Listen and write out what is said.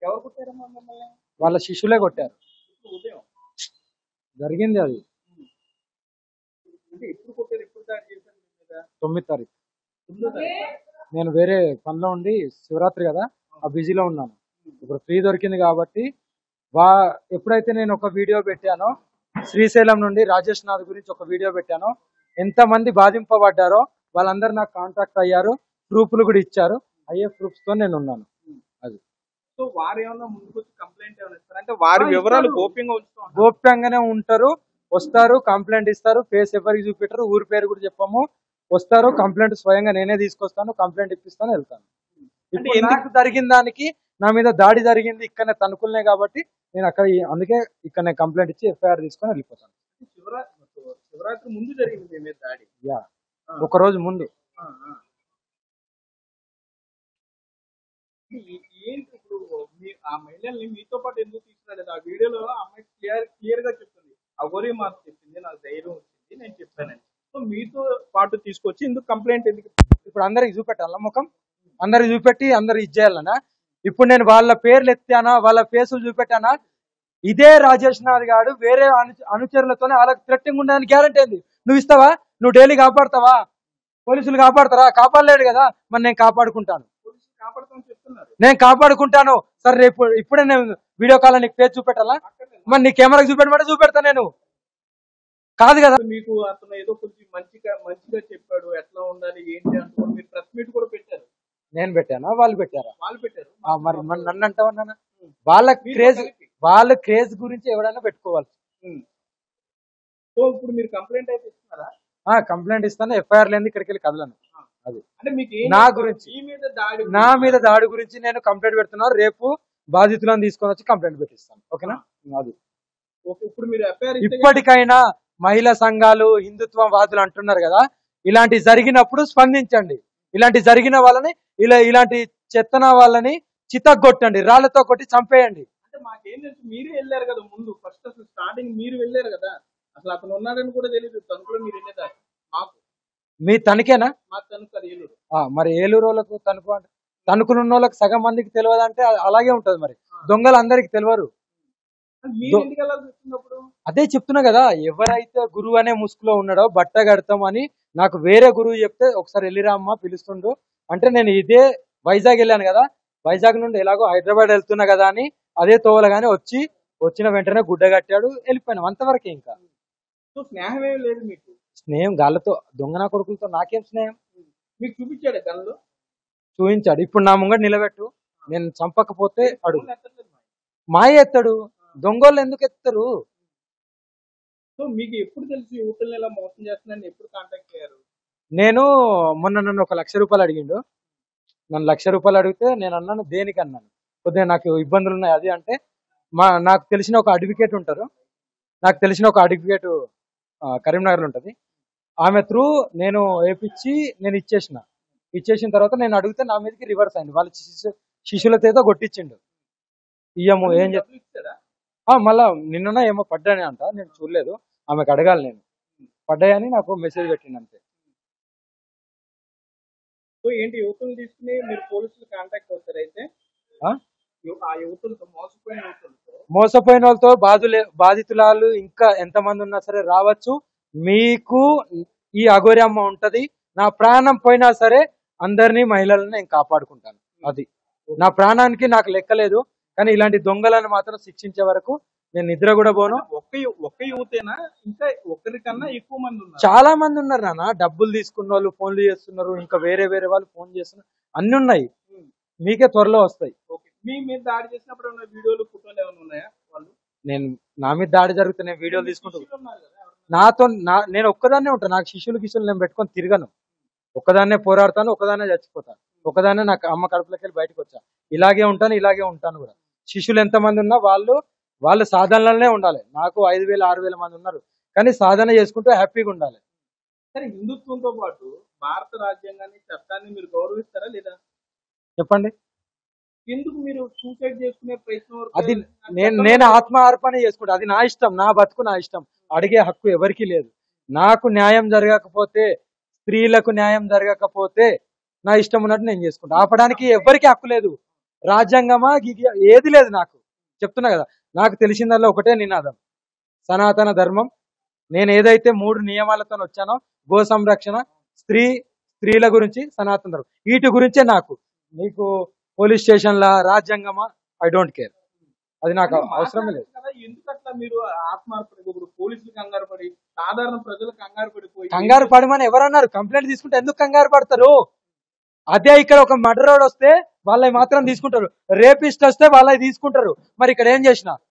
ఎవరు కొట్టారమ్మా మిమ్మల్ని? వాళ్ళ శిష్యులే కొట్టారు. ఇప్పుడు ఉదయం జరిగింది అది అంటే ఎప్పుడు కొట్టారు? ఎప్పుడు దాడి చేశారు మీ మీద? 9వ తారీఖు. 9వ తారీఖు. నేను వేరే పనిలో ఉండి శివరాత్రి కదా ఆ బిజీలో ఉన్నాను. ఇప్పుడు ఫ్రీ దొరికింది కాబట్టి వా ఎప్పుడైతే నేను ఒక వీడియో పెట్టానో శ్రీశైలం నుండి రాజేష్ నాథ్ గురించి ఒక వీడియో పెట్టానో ఎంతమంది బాధింపబడ్డారో వాళ్ళందరూ నాకు కాంటాక్ట్ అయ్యారు, ప్రూఫ్లు కూడా ఇచ్చారు. అయ్యే ప్రూఫ్స్ తో నేను ఉన్నాను. అది సో వారు ఏమన్నా ముందుకు వచ్చి కంప్లైంట్ ఏమైనా ఇస్తారు? అంటే వారి వివరాలు గోప్యంగా ఉంచుతాం. గోప్యంగానే ఉంటారు, వస్తారు, కంప్లైంట్ ఇస్తారు. ఫేస్ ఎవరికి చూపెట్టరు, ఊరి పేరు కూడా చెప్పము. వస్తారు, కంప్లైంట్ స్వయంగా నేనే తీసుకొస్తాను, కంప్లైంట్ ఇప్పిస్తాను, వెళ్తాను. ఇప్పుడు ఎందుకు జరిగిన దానికి నా మీద దాడి జరిగింది ఇక్కడనే తణుకులనే కాబట్టి నేను అక్కడ అందుకే ఇక్కడనే కంప్లైంట్ ఇచ్చి ఎఫ్ఐఆర్ తీసుకొని వెళ్ళిపోతాను. శివరాత్రి ముందు జరిగింది మీ మీద దాడి? యా, ఒక రోజు ముందు. ఏంటి ఇప్పుడు ఆ మహిళల్ని మీతో పాటు ఎందుకు తీసుకురాలేదు? ఆ వీడియోలో అమ్మాయి క్లియర్ గా చెప్తుంది, అగోరి మాట చెప్పింది, నాకు ధైర్యం వచ్చింది, నేను చెప్పానని. సో మీతో పాటు తీసుకొచ్చి ఎందుకు కంప్లైంట్ ఎందుకు? ఇప్పుడు అందరికి చూపెట్టాలా ముఖం? అందరికి చూపెట్టి అందరు ఇచ్చేయాలనా? ఇప్పుడు నేను వాళ్ళ పేర్లు ఎత్తానా, వాళ్ళ ఫేసులు చూపెట్టానా? ఇదే రాజేష్ నాథ్ గారు వేరే అనుచరులతోనే వాళ్ళకి థ్రెట్టింగ్ ఉండడానికి గ్యారంటీ ఏంది? నువ్వు ఇస్తావా? నువ్వు డైలీ కాపాడుతావా? పోలీసులు కాపాడతారా? కాపాడలేడు కదా, మరి నేను కాపాడుకుంటాను. నేను కాపాడుకుంటాను. సరే రేపు ఇప్పుడే నేను వీడియో కాల్ నీకు పేజ్ చూపెట్టాలా? మరి నీ కెమెరాకి చూపెట్టమంటే చూపెడతా నేను. కాదు కదా. మీకు అతను ఏదో కొంచెం మంచిగా చెప్పాడు, ఎట్లా ఉండాలి ఏంటి అంటున్నారు. మీరు ప్రెస్ మీట్ కూడా పెట్టారు. నేను పెట్టానా, వాళ్ళు పెట్టారా? వాళ్ళు పెట్టారు. మరి నన్ను అంటావా? వాళ్ళ క్రేజ్ గురించి ఎవరైనా పెట్టుకోవాలి. సో ఇప్పుడు మీరు కంప్లైంట్ అయితే ఇస్తున్నారా? కంప్లైంట్ ఇస్తాను, ఎఫ్ఐఆర్ లేని ఇక్కడికి వెళ్ళి కదలను. అది అంటే మీకు నా గురించి, నా మీద దాడి గురించి నేను కంప్లైంట్ పెడుతున్నాను. రేపు బాధితులను తీసుకొని వచ్చి కంప్లైంట్ పెట్టిస్తాను. ఓకేనా? అది ఇప్పుడు మీరు ఎఫ్ఐఆర్ ఇప్పటికైనా మహిళా సంఘాలు హిందుత్వవాదులు అంటున్నారు కదా, ఇలాంటి జరిగినప్పుడు స్పందించండి. ఇలాంటి జరిగిన వాళ్ళని ఇలాంటి చెత్తన వాళ్ళని చితగొట్టండి, రాళ్లతో కొట్టి చంపేయండి. అంటే మాకేం తెలుసు, మీరే వెళ్ళారు కదా ముందు. ఫస్ట్ అసలు స్టార్టింగ్ మీరు వెళ్ళారు కదా, అసలు అతను ఉన్నాడని కూడా తెలియదు. తణుకులో మీరు వెళ్ళేదాకా మాకు. మీ తణుకేనా? మా తణుకు ఏలూరు. మరి ఏలూరు వాళ్ళకు తణుకు అంటే తణుకులు ఉన్న వాళ్ళకి సగం మందికి తెలియదు అంటే అలాగే ఉంటది. మరి దొంగలు అందరికి తెలియరు. అదే చెప్తున్నా కదా, ఎవరైతే గురువు అనే ముసుగులో ఉన్నాడో బట్ట కడతాం అని నాకు వేరే గురువు చెప్తే ఒకసారి వెళ్ళిరామ్మా పిలుస్తుండు అంటే నేను ఇదే వైజాగ్ వెళ్ళాను కదా, వైజాగ్ నుండి ఎలాగో హైదరాబాద్ వెళ్తున్నా కదా అని అదే తోవలగానే వచ్చిన వెంటనే గుడ్డ కట్టాడు, వెళ్ళిపోయినాం. అంతవరకే. ఇంకా స్నేహం ఏం లేదు మీకు? స్నేహం గాళ్ళతో, దొంగన కొడుకులతో నాకేం స్నేహం? మీకు చూపించాడు గల్లో? చూపించాడు. ఇప్పుడు నా ముంగట నిలబెట్టు, నేను చంపకపోతే అడుగు. మాయ ఎత్తాడు, దొంగోళ్ళు ఎందుకు ఎత్తారు? సో మీకు ఎప్పుడు తెలుసు యువకులను ఎలా మోసం చేస్తున్నారని? ఎప్పుడు కాంటాక్ట్ అయ్యారు? నేను మొన్న నన్ను 1 లక్ష రూపాయలు అడిగిండు. నన్ను 1 లక్ష రూపాయలు అడిగితే నేను అన్నాను దేనికి అన్నాను. కొద్దిగా నాకు ఇబ్బందులు ఉన్నాయి అది అంటే నాకు తెలిసిన ఒక అడ్వకేట్ ఉంటారు, నాకు తెలిసిన ఒక అడ్వకేట్ కరీంనగర్లో ఉంటుంది. ఆమె త్రూ నేను వేపించి నేను ఇచ్చేసిన తర్వాత నేను అడిగితే నా మీదకి రివర్స్ అయింది. వాళ్ళ శిష్యులతో కొట్టించిండు. ఇయ్యము ఏం చెప్తా మళ్ళా నిన్న ఏమో పడ్డానే అంట, నేను చూడలేదు. ఆమెకు అడగాలి, నేను పడ్డాయని నాకు మెసేజ్ పెట్టింది అంతే. సో ఏంటి యువతులు తీసుకుని మీరు పోలీసులు కాంటాక్ట్ అవుతారు? అయితే ఆ యువతులతో మోసపోయిన వాళ్ళతో బాధితులాలు ఇంకా ఎంతమంది ఉన్నా సరే రావచ్చు. మీకు ఈ అఘోరి అమ్మ ఉంటది. నా ప్రాణం పోయినా సరే అందరినీ మహిళలను నేను కాపాడుకుంటాను. అది నా ప్రాణానికి నాకు లెక్కలేదు. కానీ ఇలాంటి దొంగలను మాత్రం శిక్షించే వరకు నేను నిద్ర కూడా పోను. ఒక్క యువతేనా? ఇంకా ఒకరికన్నా ఎక్కువ మంది ఉన్నారు? చాలా మంది ఉన్నారు నాన్న. డబ్బులు తీసుకున్న వాళ్ళు ఫోన్లు చేస్తున్నారు, ఇంకా వేరే వాళ్ళు ఫోన్ చేస్తున్నారు. అన్ని ఉన్నాయి, మీకే త్వరలో వస్తాయి. మీ మీద దాడి చేసినప్పుడు వీడియోలు ఫోటోలు ఏమైనా ఉన్నాయా? వాళ్ళు నా మీద దాడి జరిగితే నేను వీడియోలు తీసుకుంటూ నేను ఒక్కదాన్నే ఉంటాను. నాకు శిష్యులు నేను పెట్టుకొని తిరగను. ఒక్కదాన్నే పోరాడతాను, ఒక్కదాన్నే చచ్చిపోతాను, ఒక్కదాన్నే నాకు అమ్మ కడుపులోకి వెళ్ళి బయటకు వచ్చా. ఇలాగే ఉంటాను కూడా. శిష్యులు ఎంతమంది ఉన్నా వాళ్ళు సాధనలోనే ఉండాలి. నాకు 5,000 6,000 మంది ఉన్నారు, కానీ సాధన చేసుకుంటూ హ్యాపీగా ఉండాలి. సరే, హిందుత్వంతో పాటు భారత రాజ్యాంగాన్ని, చట్టాన్ని మీరు గౌరవిస్తారా లేదా? చెప్పండి. ఎందుకు మీరు సూసైడ్ చేసుకునే ప్రయత్నం? అది నేను ఆత్మార్పణ చేసుకుంటా. అది నా ఇష్టం, నా బతుకు నా ఇష్టం. అడిగే హక్కు ఎవరికి లేదు. నాకు న్యాయం జరగకపోతే, స్త్రీలకు న్యాయం జరగకపోతే నా ఇష్టం ఉన్నట్టు నేను చేసుకుంటా. ఆపడానికి ఎవరికి హక్కు లేదు. రాజ్యాంగమా ఏది లేదు నాకు. చెప్తున్నా కదా, నాకు తెలిసిందల్లా ఒకటే నినాదం, సనాతన ధర్మం. నేను ఏదైతే 3 నియమాలతో వచ్చానో, గో సంరక్షణ, స్త్రీల గురించి, సనాతన ధర్మం, వీటి గురించే నాకు. నీకు పోలీస్ స్టేషన్ల రాజ్యాంగమా, ఐ డోంట్ కేర్. అది నాకు అవసరమే లేదు. ఎందుకట్లా మీరు ఆత్మార్పడి ఇప్పుడు పోలీసులు కంగారు పడి సాధారణ ప్రజలు కంగారు పడిపోయి కంగారు పడమని ఎవరన్నారు? కంప్లైంట్ తీసుకుంటే ఎందుకు కంగారు పడతారు? అదే ఇక్కడ ఒక మర్డర్ రోడ్ వస్తే వాళ్ళవి మాత్రం తీసుకుంటారు, రేపిస్ట్ వస్తే వాళ్ళవి తీసుకుంటారు. మరి ఇక్కడ ఏం చేసిన